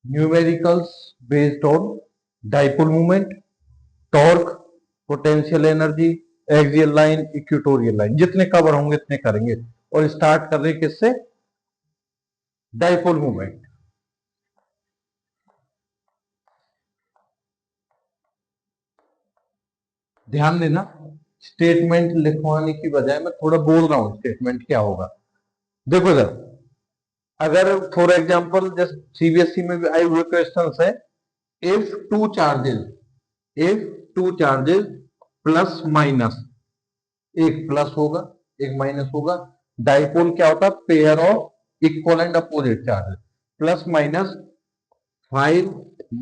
Numericals based on dipole movement, torque, potential energy, axial line, equatorial line, जितने cover होंगे इतने करेंगे। और स्टार्ट कर रहे किससे? Dipole movement. ध्यान देना, स्टेटमेंट लिखवाने की बजाय मैं थोड़ा बोल रहा हूं स्टेटमेंट क्या होगा। देखो इधर, अगर फॉर एग्जांपल जैसे सीबीएसई में भी आए हुए क्वेश्चन है, if two charges plus minus, एक प्लस होगा एक माइनस होगा। डाइपोल क्या होता है? Pair of equal and opposite charges, plus minus 5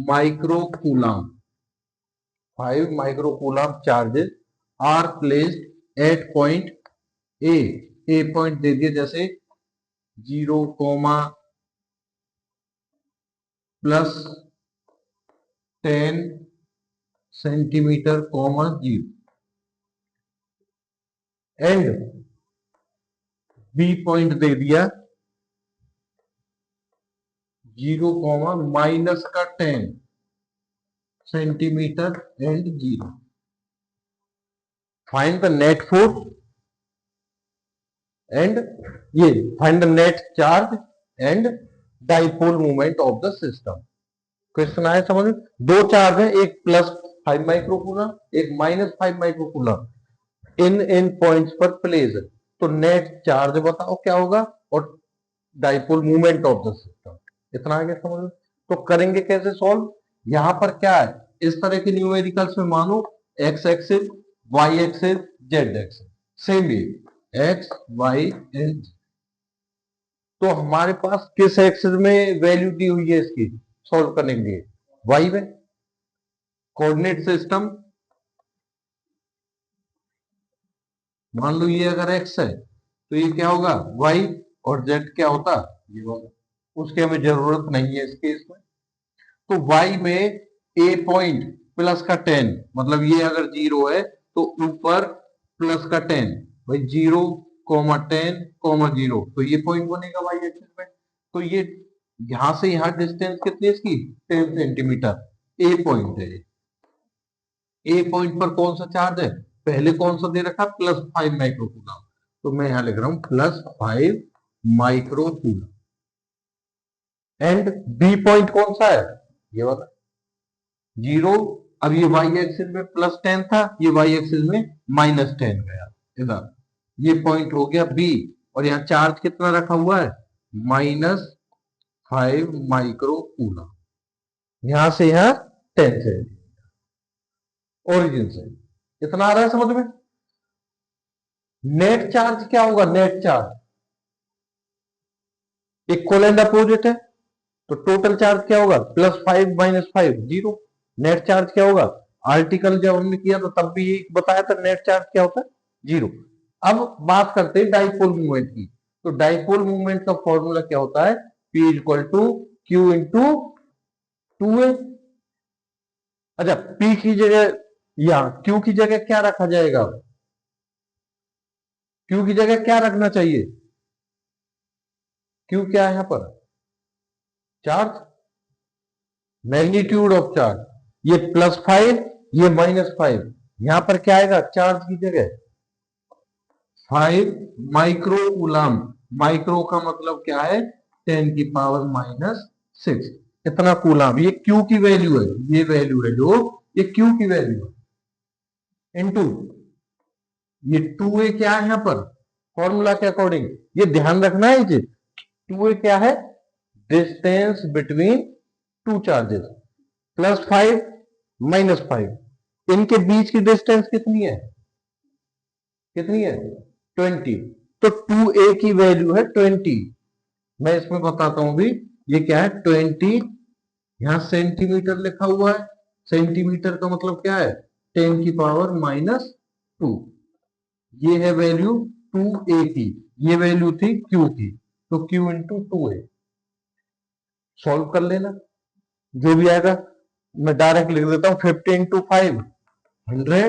microcoulomb, 5 microcoulomb charges are placed at point A point दे दिया जैसे 0, plus 10 centimetre, 0 and B point दे दिया 0, माइनस का 10 centimetre and 0। Find the net force and ये find the net charge and dipole movement of the system. Question आया समझ में? दो चार्ज है, एक प्लस 5 माइक्रोकूलम, एक माइनस 5 माइक्रोकूलम, इन पॉइंट्स पर प्लेस है। तो नेट चार्ज बताओ क्या होगा और dipole movement of the system. इतना आगे समझ में? तो करेंगे कैसे सॉल्व? यहां पर क्या है, इस तरह के न्यूमेरिकल्स में मानो X axis, Y axis, Z axis, same भी एक्स वाई एंड। तो हमारे पास किस एक्सिस में वैल्यू दी हुई है इसकी सॉल्व करने के लिए? वाई में। कोऑर्डिनेट सिस्टम मान लो ये अगर एक्स है तो ये क्या होगा? वाई। और जेड क्या होता? ये होगा। उसकी हमें जरूरत नहीं है इस केस में। तो वाई में ए पॉइंट प्लस का 10, मतलब ये अगर 0 है तो ऊपर प्लस का 10, भाई 0, 10, 0, तो ये पॉइंट बनेगा वाई एक्सिस में। तो ये यहां से यहां डिस्टेंस कितनी है इसकी? 10 सेंटीमीटर। ए पॉइंट है। ए पॉइंट पर कौन सा चार्ज है? पहले कौन सा दे रखा? Plus 5 microcoulomb. तो मैं यहां लिख रहा हूं plus 5 microcoulomb. And B point कौन सा है? ये वाला 0। अब ये वाई एक्सिस में प्लस 10 था, ये वाई एक्सिस में माइनस 10 गया इधर। ये पॉइंट हो गया बी। और यहाँ चार्ज कितना रखा हुआ है? -5 माइक्रोकूलम। यहां से यहां 10 से ओरिजिन से। इतना आ रहा है समझ में? नेट चार्ज क्या होगा? Net charge equal and opposite है, तो टोटल चार्ज क्या होगा? +5 -5 0। नेट चार्ज क्या होगा? आर्टिकल जब हमने किया तो तब भी ये बताया था नेट चार्ज क्या होता है? 0। अब बात करते हैं डाइपोल मूवमेंट की। तो डाइपोल मूवमेंट का फॉर्मूला क्या होता है? P = Q × 2A। अच्छा, P की जगह या Q की जगह क्या रखा जाएगा? Q की जगह क्या रखना चाहिए? Q क्या है यहां पर? Charge, magnitude of charge. ये +5, ये -5, यहां पर क्या आएगा चार्ज की जगह? 5 माइक्रोकूलम। माइक्रो का मतलब क्या है? 10⁻⁻6। इतना कूलम। ये क्यू की वैल्यू है, ये वैल्यू है जो, ये क्यू की वैल्यू है इनटू ये 2A क्या है यहां पर फॉर्मूला के अकॉर्डिंग? ये ध्यान रखना है जी। 2A क्या है? डिस्टेंस बिटवीन टू चार्जेस, +5 -5, इनके बीच की डिस्टेंस कितनी है? कितनी है? 20। तो 2A की वैल्यू है 20। मैं इसमें बताता हूं भी, ये क्या है? 20। यहां सेंटीमीटर लिखा हुआ है, सेंटीमीटर का मतलब क्या है? 10⁻⁻2। ये है वैल्यू 2A की, ये वैल्यू थी Q की, तो Q × 2A। सॉल्व कर लेना जो भी आएगा। मैं डायरेक्ट लिख देता हूं 50 × 5 100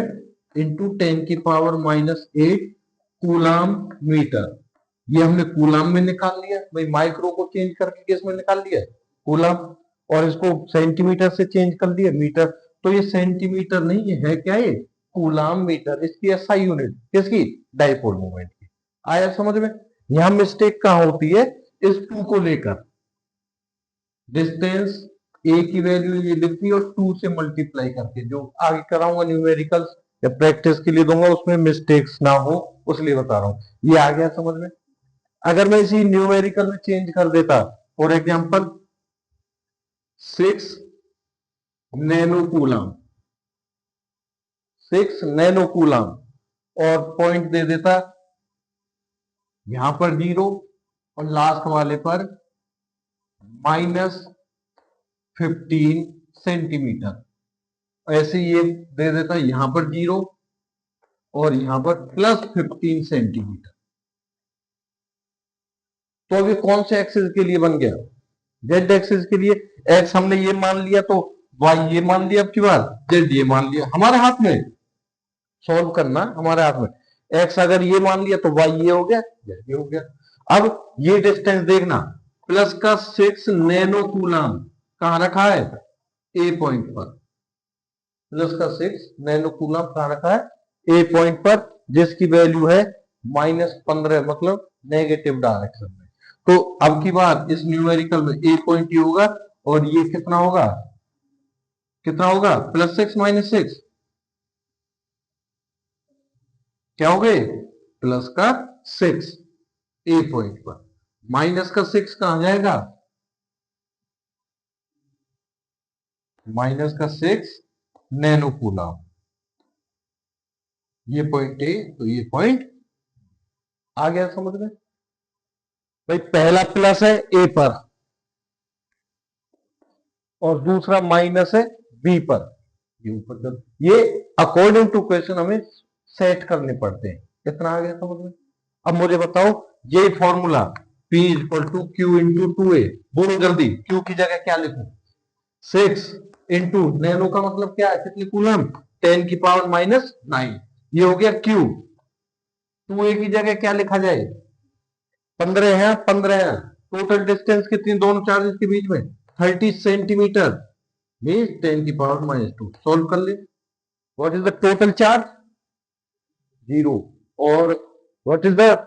× 10⁻⁻8 कूलाम मीटर। ये हमने कूलाम में निकाल लिया, भाई माइक्रो को चेंज करके किस में निकाल लिया? कूलाम। और इसको सेंटीमीटर से चेंज कर दिया मीटर, तो ये सेंटीमीटर नहीं है क्या, ये कूलाम मीटर, इसकी एसआई यूनिट किसकी, डाइपोल मोमेंट की। आया समझ में। यहां मिस्टेक कहां होती है, इस टू को लेकर, डिस्टेंस ए की वैल्यू ये लिख दी और 2 से मल्टीप्लाई करके, जो आगे कराऊंगा न्यूमेरिकल्स या प्रैक्टिस के लिए दूंगा उसमें मिस्टेक्स ना हो, उसलिए बता रहा हूं। ये आ गया समझ में। अगर मैं इसी न्यूमेरिकल में चेंज कर देता, for example 6 nano coulomb, 6 nano coulomb, और पॉइंट दे देता यहां पर 0 और लास्ट वाले पर -15 सेंटीमीटर, ऐसे ये दे देता यहां पर 0 और यहां पर +15 सेंटीमीटर। तो अभी कौन से एक्सिस के लिए बन गया, जेड एक्सिस के लिए। एक्स हमने ये मान लिया तो वाई ये मान लिया, अब की बार जेड ये मान लिया, हमारे हाथ में सॉल्व करना, हमारे हाथ में। एक्स अगर ये मान लिया तो वाई ये हो गया, जेड ये हो गया। अब ये डिस्टेंस देखना, प्लस का 6 नैनो कूलम कहां रखा है, ए पॉइंट पर। प्लस का 6 नैनो कूलम कहां रखा है, ए पॉइंट पर, जिसकी वैल्यू है -15, मतलब नेगेटिव डायरेक्शन में। तो अब की बार इस न्यूमेरिकल में ए पॉइंट ये होगा और ये कितना होगा, कितना होगा, +6 -6 क्या हो गए, प्लस का 6 ए पॉइंट पर, माइनस का 6 कहां जाएगा, माइनस का 6 नैनो कूलम, ये पॉइंट ए तो ये पॉइंट आ गया समझ में। भाई पहला प्लस है ए पर और दूसरा माइनस है बी पर, ये ऊपर, ये अकॉर्डिंग टू क्वेश्चन हमें सेट करने पड़ते हैं। कितना आ गया समझ में। अब मुझे बताओ ये फॉर्मूला P = Q × 2A, बोलो जल्दी, Q की जगह क्या लिखूं, 6 इंटू नैनो का मतलब क्या है, कितनी कूलम, 10⁻⁹ ये हो गया Q। 2A की जगह क्या लिखा जाए, 15 है, 15 है। टोटल डिस्टेंस कितनी दोनों चार्जेस के बीच में, 30 सेंटीमीटर, मीन्स 10⁻²। सॉल्व कर ले। What is the total charge, 0। और what is the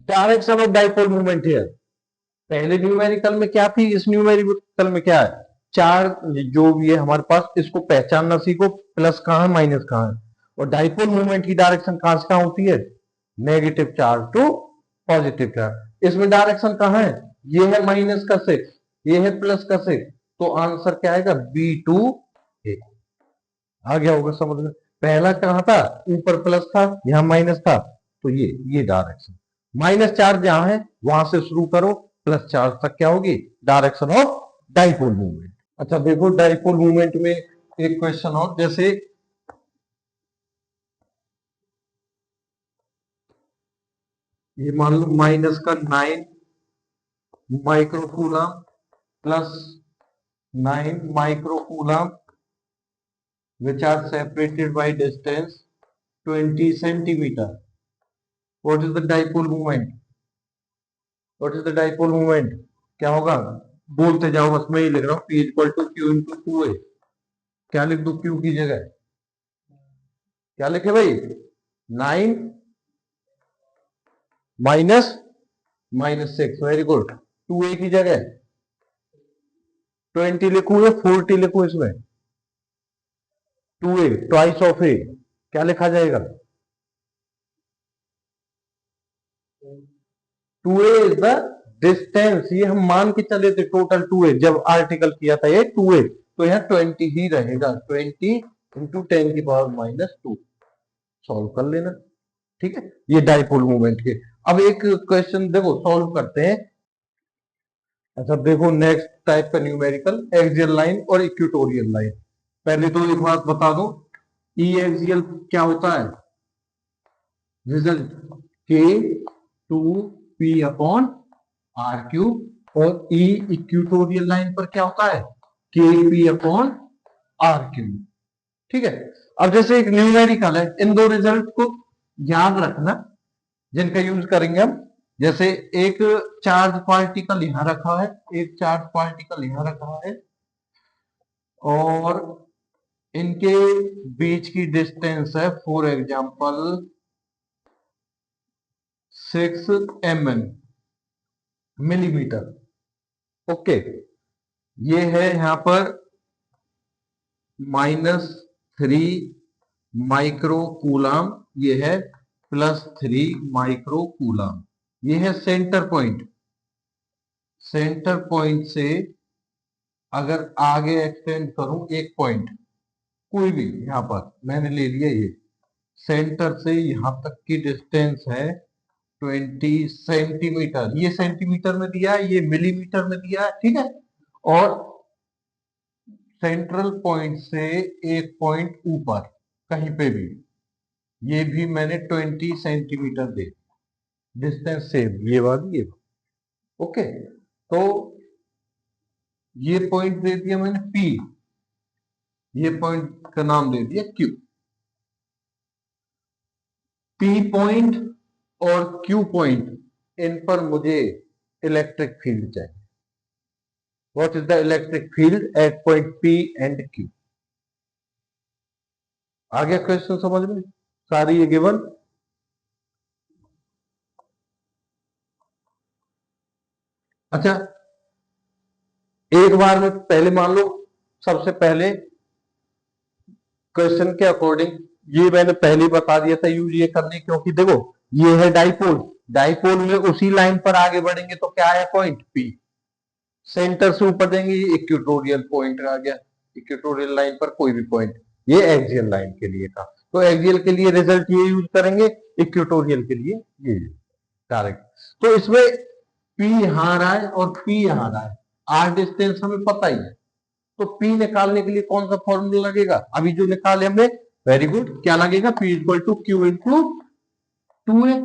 direction of dipole moment here, पहले न्यूमेरिकल में क्या थी, इस न्यूमेरिकल में क्या है, चार्ज जो भी है हमारे पास, इसको पहचानना सीखो, प्लस कहां है माइनस कहां है, और डाइपोल मूवमेंट की डायरेक्शन कहां से कहां होती है, negative charge to positive charge. इसमें डायरेक्शन कहां है, ये है -6, ये है +6, तो आंसर क्या आएगा, B2A। आ गया होगा समझ में। पहला कहां था, ऊपर प्लस था, यहां माइनस था, तो ये डायरेक्शन, माइनस चार्ज जहां है वहां से शुरू करो, प्लस चार्ज तक क्या होगी, डायरेक्शन ऑफ डाइपोल मूवमेंट। अच्छा देखो डाइपोल मूवमेंट में एक क्वेश्चन और, जैसे ये मान लो माइनस का 9 microcoulomb plus 9 microcoulomb which are separated by distance 20 centimeter. What is the dipole moment? What is the dipole moment? क्या होगा, बोलते जाओ, बस मैं ही लिख रहा हूँ, P = Q × 2A। क्या लिख दो Q की जगह, क्या लिखे भाई, 9 -6, वेरी गुड। 2A की जगह 20 लिखूं या 40 लिखूं, इसमें 2A ट्वाइस ऑफ A, क्या लिखा जाएगा, 2A इज द डिस्टेंस, ये हम मान के चले थे टोटल 2A, जब आर्टिकल किया था ये 2A, तो यहाँ 20 ही रहेगा, 20 × 10⁻²। सॉल्व कर लेना, ठीक है, ये डाइपोल मूवमेंट के। अब एक क्वेश्चन देखो सॉल्व करते हैं। अच्छा देखो नेक्स्ट टाइप का न्यूमेरिकल, एक्सियल लाइन और इक्वेटोरियल लाइन। पहले तो एक बात बता दो, ई एक्सियल क्या होता है, रिजल्ट K2P/R3, और ई इक्वेटोरियल लाइन पर क्या होता है, KP/R3। ठीक है। अब जैसे एक न्यूमेरिकल है, इन दो रिजल्ट को याद रखना जिनका यूज करेंगे हम। जैसे एक चार्ज पार्टिकल यहां रखा है, एक चार्ज पार्टिकल यहां रखा है, और इनके बीच की डिस्टेंस है for example 6 mm, millimetre. Okay, ये है यहां पर -3 माइक्रो कूलाम, ये है +3 माइक्रो कूलाम। ये है सेंटर पॉइंट। सेंटर पॉइंट से अगर आगे एक्सटेंड करूं एक पॉइंट, कोई भी, यहां पर मैंने ले लिया, ये सेंटर से यहां तक की डिस्टेंस है 20 सेंटीमीटर। ये सेंटीमीटर में दिया है, ये मिलीमीटर में दिया है, ठीक है। और सेंट्रल पॉइंट से एक पॉइंट ऊपर कहीं पे भी, ये भी मैंने 20 सेंटीमीटर दे डिस्टेंस सेम, ये वाली, ये ओके। तो ये पॉइंट दे दिया मैंने P, ये पॉइंट का नाम दे दिया Q। P पॉइंट और Q पॉइंट, इन पर मुझे इलेक्ट्रिक फील्ड चाहिए। What is the electric field at point P and Q? आगे क्वेश्चन समझ में, सारी ये गिवन। अच्छा, एक बार में पहले मान लो, सबसे पहले क्वेश्चन के अकॉर्डिंग ये मैंने पहले ही बता दिया था यूज ये करने, क्योंकि देखो ये है डाइपोल, डाइपोल में उसी लाइन पर आगे बढ़ेंगे तो क्या है पॉइंट P, सेंटर से ऊपर देंगे, ये इक्वेटोरियल पॉइंट आ गया, इक्वेटोरियल लाइन पर कोई भी पॉइंट, ये एक्सियल लाइन के लिए था, तो एक्सियल के लिए रिजल्ट ये यूज करेंगे, इक्वेटोरियल के लिए ये डायरेक्ट। तो इसमें P यहां आ रहा है और P यहां आ रहा है, आर डिस्टेंस हमें पता ही है, तो P निकालने के लिए कौन सा फॉर्मूला लगेगा, अभी जो निकाले हमने, वेरी गुड, क्या लगेगा, P equal to Q into 2a।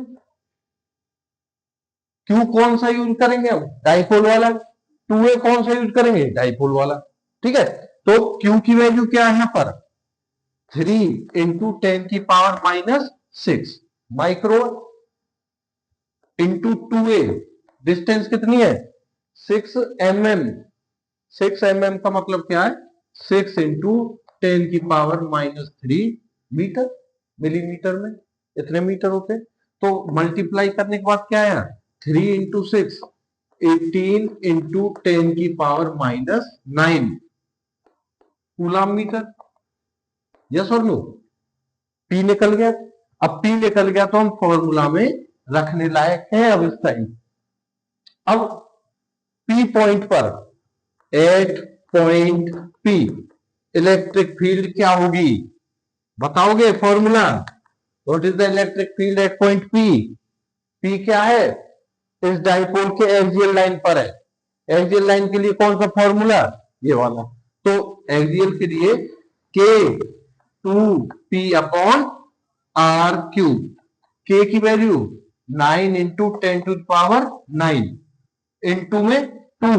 Q कौन सा यूज करेंगे हम, डाइपोल वाला, 2a कौन सा यूज करेंगे, डाइपोल वाला, ठीक है। तो Q की वैल्यू क्या है यहां पर, 3 into 10⁻⁻6 micro into 2a, distance कितनी है 6 mm। 6 mm का मतलब क्या है, 6 इंटू 10⁻³ मीटर, मिलीमीटर में इतने मीटर होते। तो मल्टीप्लाई करने के बाद क्या आया, 3 into 6 18 into 10⁻⁹ coulomb metre. Yes और नो, P निकल गया। अब P निकल गया तो हम फॉर्मूला में रखने लायक है अब इस टाइम। अब P पॉइंट पर, at point P electric field क्या होगी, बताओगे formula, what is the electric field at point P? P क्या है, इस डाइपोल के एक्सियल लाइन पर है, एक्सियल लाइन के लिए कौन सा फॉर्मूला, ये वाला। तो एक्सियल के लिए K2P/R³, K की वैल्यू 9 इंटू 10⁹ इंटू में 2,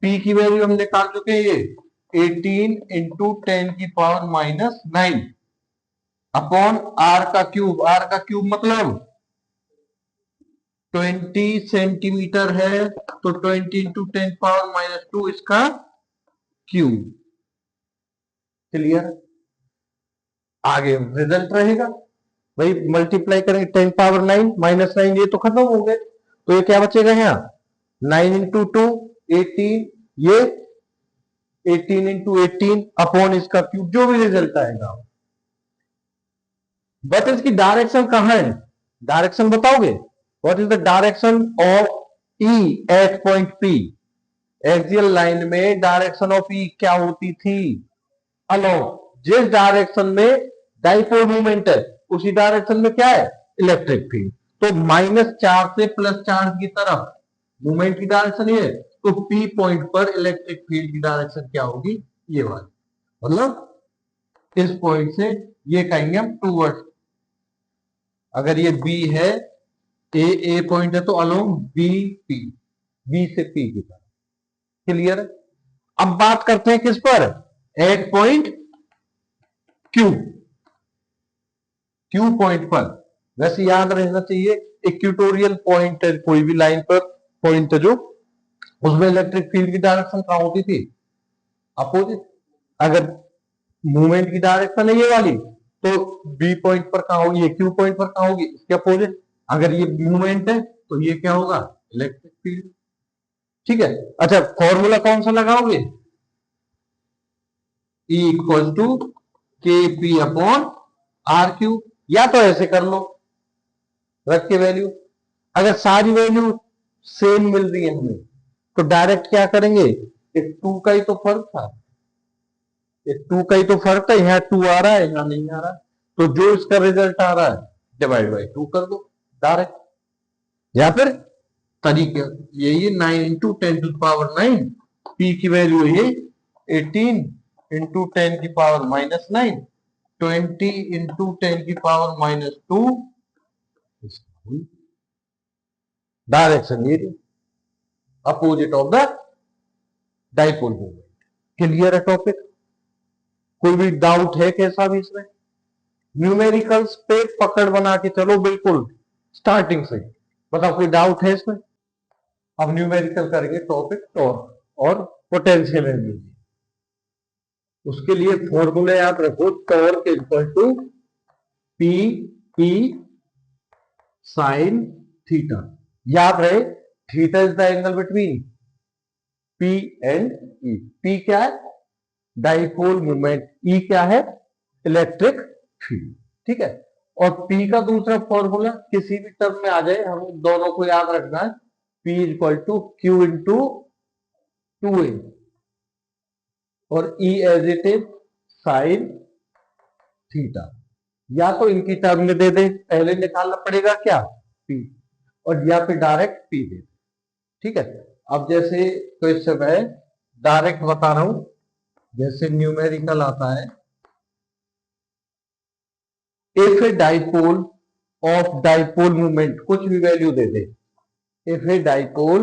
P की वैल्यू हम निकाल चुके हैं, ये 18 इंटू 10⁻⁹ अपॉन R का क्यूब मतलब 20 सेंटीमीटर है, तो 20 इंटू 10⁻⁻2 इसका क्यूब। क्लियर, आगे रिजल्ट रहेगा भाई, मल्टीप्लाई करेंगे 10⁻⁹ -9, ये तो खत्म हो गए, तो ये क्या बचेगा यहाँ 9 इंटू 2 18, ये 18 इंटू 18 अपॉन इसका क्यूब, जो भी रिजल्ट आएगा। बट इसकी डायरेक्शन कहां है, डायरेक्शन बताओगे, what is the direction of E at point P? Axial line में डायरेक्शन ऑफ E क्या होती थी, अलोंग, जिस डायरेक्शन में डाइपोल मूवमेंट है उसी डायरेक्शन में क्या है, इलेक्ट्रिक फील्ड। तो -4 से +4 की तरफ मूवमेंट की डायरेक्शन ये है, तो P पॉइंट पर इलेक्ट्रिक फील्ड की डायरेक्शन क्या होगी, ये वाली, मतलब इस पॉइंट से ये कहेंगे हम टूवर्ड्स, अगर ये B है, ए पॉइंट है, तो अलोंग बी से P की तरफ। क्लियर। अब बात करते हैं किस पर, at point Q, Q point पर। वैसे याद रहना चाहिए इक्वेटोरियल पॉइंट है, कोई भी लाइन पर पॉइंट है जो, उसमें इलेक्ट्रिक फील्ड की डायरेक्शन कहाँ होती थी? अपोजिट। अगर मूवमेंट की डायरेक्शन है ये वाली, तो बी पॉइंट पर कहाँ होगी, ये क्यू पॉइंट पर कहाँ होगी, इसके अपोजिट। अगर ये मूवमेंट है तो ये क्या होगा, इलेक्ट्रिक फील्ड। ठीक है। अच्छा, फॉर्मूला कौन सा लगाओगे? E इक्वल टू के पी अपॉन आर क्यू, या तो ऐसे कर लो, रख के वैल्यू। अगर सारी वैल्यू सेम मिल रही है हमें, तो डायरेक्ट क्या करेंगे, एक टू का ही तो फर्क था, एक टू का ही तो फर्क था, यहाँ टू आ रहा है यहाँ नहीं आ रहा है, तो जो इसका रिजल्ट आ रहा है डिवाइड बाई टू कर दो डायरेक्ट। या फिर तरीके यही है, 9 × 10⁻⁹, पी की वैल्यू है 18 × 10⁻⁻⁹, 20 × 10⁻⁻2, डायरेक्शन ये opposite of the dipole moment. Clear है टॉपिक? कोई भी डाउट है कैसा भी इसमें? न्यूमेरिकल्स पे पकड़ बना के चलो बिल्कुल स्टार्टिंग से। बताओ कोई डाउट है इसमें? अब न्यूमेरिकल करेंगे टॉपिक टॉर्क और पोटेंशियल एनर्जी। उसके लिए फॉर्मूला याद रखो, torque equal to P E sine theta. याद रहे, theta is the angle between P and E. P क्या है, डाइपोल मूवमेंट, ई क्या है, इलेक्ट्रिक फील्ड। ठीक है। और पी का दूसरा फॉर्मूला किसी भी टर्म में आ जाए, हम दोनों को याद रखना है, P equal to Q into 2a, और E as it is sine theta. या तो इनकी टर्म में दे दे, पहले निकालना पड़ेगा क्या, पी, और या फिर डायरेक्ट पी दे। ठीक है। अब जैसे क्वेश्चन है, डायरेक्ट बता रहा हूं, जैसे न्यूमेरिकल आता है, if a dipole of dipole movement, कुछ भी वैल्यू दे दे, if a dipole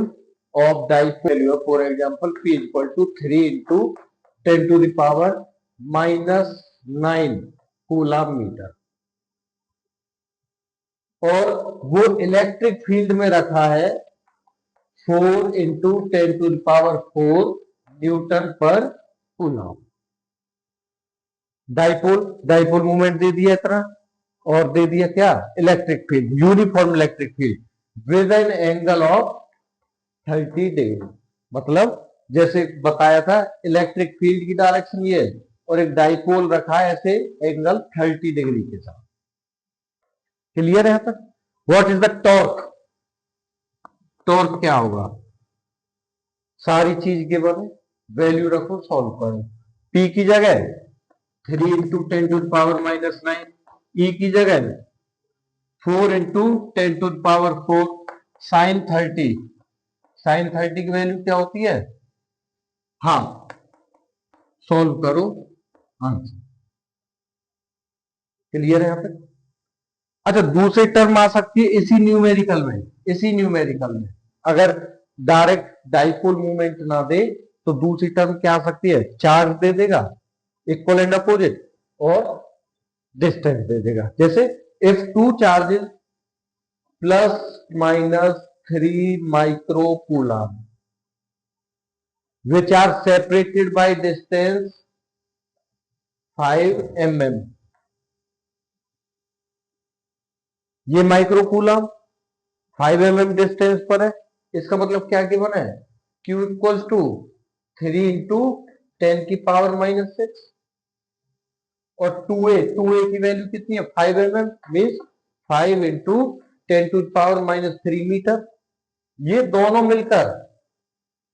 of dipole value, for example p equal to 3 × 10⁻⁹ coulomb metre, और वो इलेक्ट्रिक फील्ड में रखा है 4 × 10⁴ न्यूटन पर कूलम। डाइपोल, डाइपोल मूवमेंट दे दिया इतना, और दे दिया क्या, electric field, uniform electric field with N angle of 30 degree. मतलब जैसे बताया था, इलेक्ट्रिक फील्ड की डायरेक्शन ये है, और एक डाइपोल रखा है ऐसे एंगल 30 डिग्री के साथ। क्लियर है तक? What is the torque? Torque क्या होगा, सारी चीज के बने, वैल्यू रखो, सॉल्व करो। पी की जगह 3 × 10⁻⁹, ई की जगह 4 × 10⁴ साइन 30। साइन 30 की वैल्यू क्या होती है, हाँ, सॉल्व करो आंसर। क्लियर है यहां पे? अच्छा, दूसरी टर्म आ सकती है इसी न्यूमेरिकल में, इसी न्यूमेरिकल में अगर डायरेक्ट डाइपोल मूवमेंट ना दे, तो दूसरी टर्म क्या आ सकती है, चार्ज दे देगा इक्वल एंड अपोजिट, और डिस्टेंस दे देगा। जैसे if two charges ±3 micro coulomb which are separated by distance 5 mm, ये माइक्रो कूलम 5 mm डिस्टेंस पर है, इसका मतलब क्या गिवन है, Q इक्वल्स टू 3 × 10⁻⁻⁶, और 2a की वैल्यू कितनी है, 5 mm, मीन्स 5 × 10⁻³ मीटर।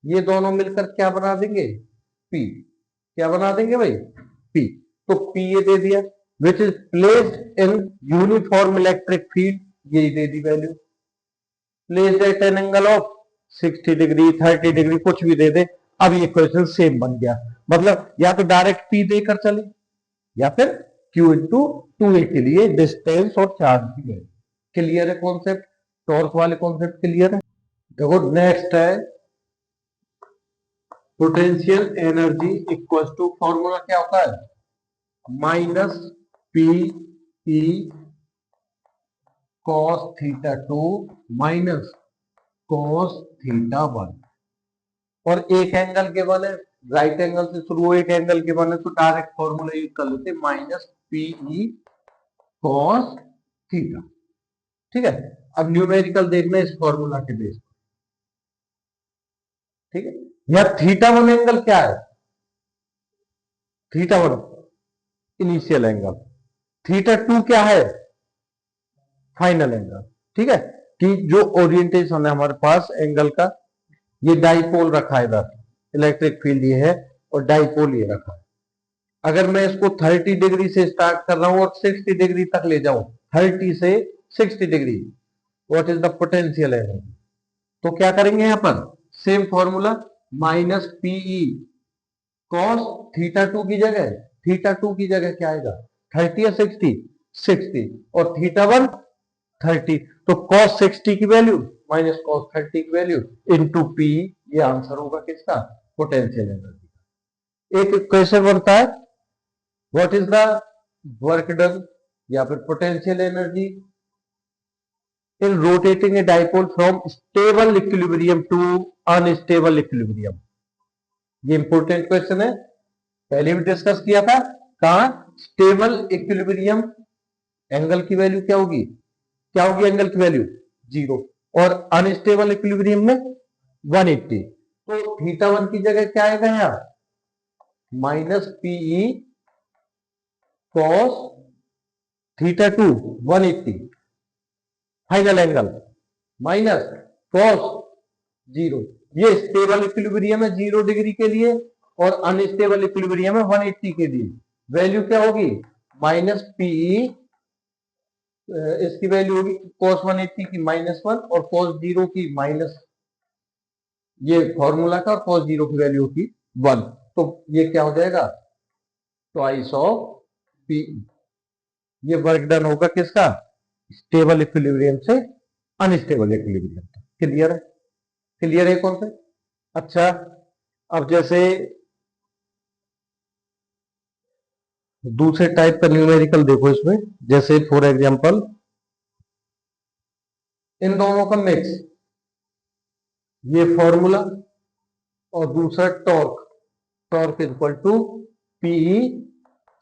ये दोनों मिलकर क्या बना देंगे, P। क्या बना देंगे भाई, P। तो P ये दे दिया, which is placed in uniform electric field, यही दे दी value, placed at an angle of 60 degree 30 degree, कुछ भी दे दे। अब ये क्वेश्चन सेम बन गया, मतलब या तो डायरेक्ट P देकर चले, या फिर Q इंटू 2a के लिए डिस्टेंस और चार्ज की वैल्यू। क्लियर है कॉन्सेप्ट? टॉर्क वाले कॉन्सेप्ट क्लियर है? देखो नेक्स्ट है potential energy equal to, formula क्या होता है, -P E cos theta 2 minus cos theta 1। और एक एंगल के वन है, राइट एंगल से शुरू हो, एक एंगल के वन है, तो डायरेक्ट फॉर्मूला यूज कर लेते माइनस पीई cos थीटा। ठीक है, अब न्यूमेरिकल देखना इस फॉर्मूला के बेस पर। ठीक है, यह थीटा 1 एंगल क्या है? थीटा 1 इनिशियल एंगल, थीटा 2 क्या है? Final angle. ठीक है, कि जो ओरिएंटेशन है हमारे पास एंगल का, ये डाइपोल रखा है इधर, इलेक्ट्रिक फील्ड ये है और डाइपोल ये रखा है। अगर मैं इसको 30 डिग्री से स्टार्ट कर रहा हूं और 60 डिग्री तक ले जाऊं, 30 से 60 degree, what is the potential energy? तो क्या करेंगे यहां पर? Same formula, minus P E cos theta 2 की जगह, थीटा 2 की जगह क्या आएगा? 30 या 60? 60, और थीटा 1 30, तो cos 60 की वैल्यू माइनस cos 30 की वैल्यू इनटू पी, ये आंसर होगा किसका? Potential energy. एक क्वेश्चन बनता है, what is the work done या फिर potential energy in rotating a dipole from stable equilibrium to unstable equilibrium. ये इंपॉर्टेंट क्वेश्चन है, पहले भी डिस्कस किया था। कहा? स्टेबल इक्विलिब्रियम एंगल की वैल्यू क्या होगी? क्या होगी एंगल की वैल्यू? 0, और अनस्टेबल इक्विलिब्रियम में 180। तो थीटा 1 की जगह क्या आएगा यहां? Minus P E cos theta 2 180 final angle, minus cos 0। ये स्टेबल इक्विलिब्रियम है 0 डिग्री के लिए, और अनस्टेबल इक्विलिब्रियम है 180 के लिए। वैल्यू क्या होगी? माइनस पीई, इसकी वैल्यू होगी cos 180 की -1 और cos 0 की माइनस, ये फॉर्मूला का, और cos 0 की वैल्यू होगी 1, तो ये क्या हो जाएगा? Twice of P. ये वर्क डन होगा किसका? स्टेबल इक्विलिब्रियम से अनस्टेबल इक्विलिब्रियम तक। क्लियर है? क्लियर है कौन से? अच्छा, अब जैसे दूसरे टाइप का न्यूमेरिकल देखो इसमें, जैसे फॉर एग्जांपल इन दोनों का मिक्स, ये फॉर्मूला और दूसरा torque, torque equal to P E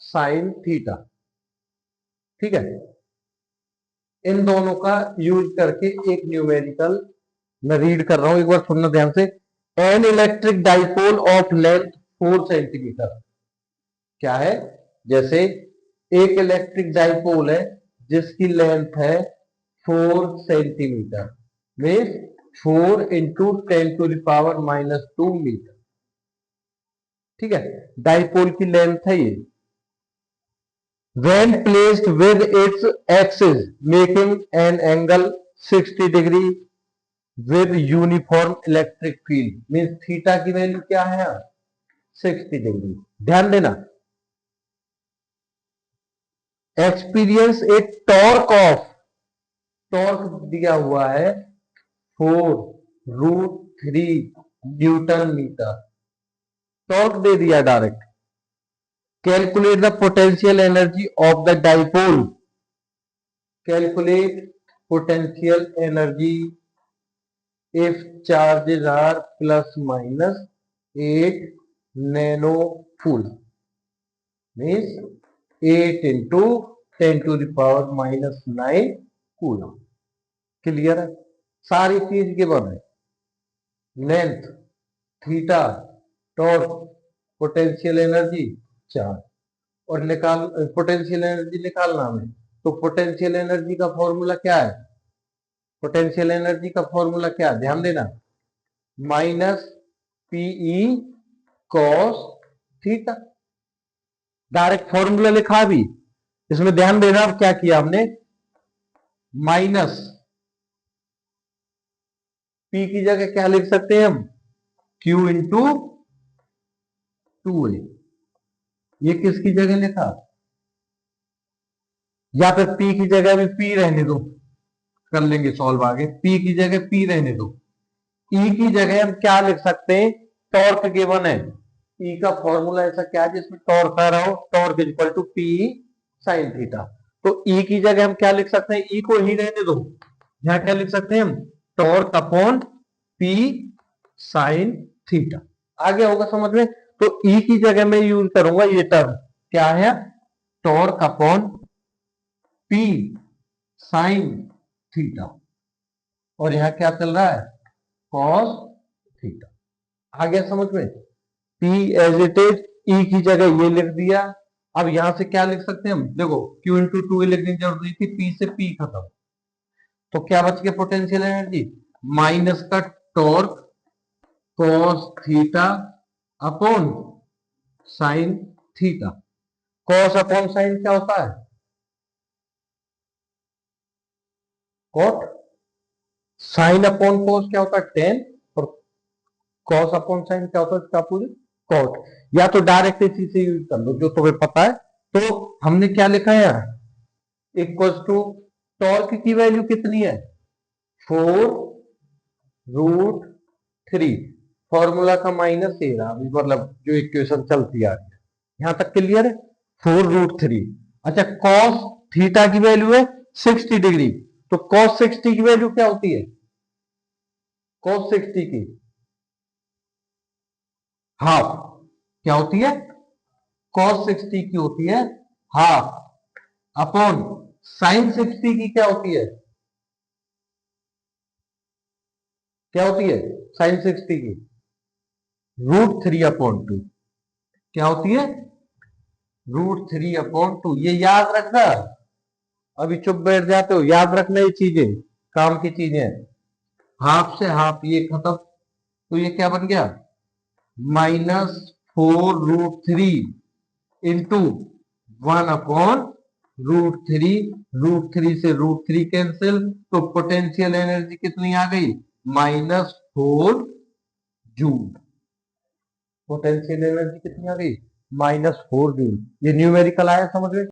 sine theta. ठीक है, इन दोनों का यूज करके एक न्यूमेरिकल मैं रीड कर रहा हूं, एक बार सुनना ध्यान से। An electric dipole of length 4 centimetre. क्या है? जैसे एक इलेक्ट्रिक डाइपोल है जिसकी लेंथ है 4 सेंटीमीटर, मीन्स 4 इंटू 10⁻⁻² मीटर। ठीक है, डाइपोल की लेंथ है ये। When placed with its axis making an angle 60 degree with uniform electric field, means theta की वैल्यू क्या है? 60 डिग्री। ध्यान देना, experience A torque of, torque दिया हुआ है 4√3 न्यूटन मीटर, टॉर्क दे दिया direct. Calculate the potential energy of the dipole, calculate potential energy if charges are plus minus 8 nano coulomb, means 8 into 10⁻⁹ coulomb. Clear है? सारी चीज given है, length, theta, torque, potential energy, charge, और निकाल, potential energy निकालना हमें। तो potential energy का फॉर्मूला क्या है? पोटेंशियल एनर्जी का फॉर्मूला क्या है? ध्यान देना, minus P E cos theta. Direct formula लिखा भी, इसमें ध्यान देना। अब क्या किया हमने? माइनस पी की जगह क्या लिख सकते हैं हम? Q into 2a। ये किसकी जगह लिखा? या फिर P की जगह भी P रहने दो, कर लेंगे सॉल्व आगे। P की जगह P रहने दो। E की जगह हम क्या लिख सकते हैं? टॉर्क गिवन है, E का फॉर्मूला ऐसा क्या है जिसमें टॉर्क आ रहा हो? Torque equal to P sine theta. तो ई की जगह हम क्या लिख सकते हैं, ई को ही रहने दो, यहां क्या लिख सकते हैं हम, torque upon P sine theta. आ गया होगा समझ में। तो ई की जगह मैं यूज करूंगा ये टर्म, क्या है, torque upon P sine theta, और यहां क्या चल रहा है, कॉस थीटा। आ गया समझ में। P as it is, E की जगह ये लिख दिया। अब यहां से क्या लिख सकते हैं हम, देखो Q इंटू टू लिखने की जरूरत नहीं थी, P से P खत्म, तो क्या बच गया पोटेंशियल एनर्जी, माइनस का torque cos theta upon sine theta. Cos upon sine क्या होता है, कॉट। साइन अपॉन कॉस क्या होता है, टेन। और कॉस अपॉन साइन क्या होता है, इसका पूरी कॉट। या तो डायरेक्ट इसी से यूज कर लो जो तुम्हें पता है। तो हमने क्या लिखा है यार, इक्वल टू टॉर्क की वैल्यू कितनी है, 4√3। फॉर्मूला का माइनस ए रहा अभी, मतलब जो इक्वेशन चलती आ रही है, यहां तक क्लियर है, 4√3। अच्छा, कॉस थीटा की वैल्यू है 60 डिग्री, तो कॉस 60 की वैल्यू क्या होती है, कॉस 60 की हाफ क्या होती है, कॉस 60 की होती है हाफ, अपॉन साइन 60 की क्या होती है, क्या होती है साइन 60 की, √3/2। क्या होती है, √3/2। ये याद रखना, अभी चुप बैठ जाते हो, याद रखना ये चीजें, काम की चीजें हैं। हाफ से हाफ ये खत्म, तो ये क्या बन गया, -4√3 इंटू 1/√3। √3 से √3 कैंसिल, तो पोटेंशियल एनर्जी कितनी आ गई, -4 जूल। पोटेंशियल एनर्जी कितनी आ गई, -4 जूल। ये न्यूमेरिकल आया समझ में।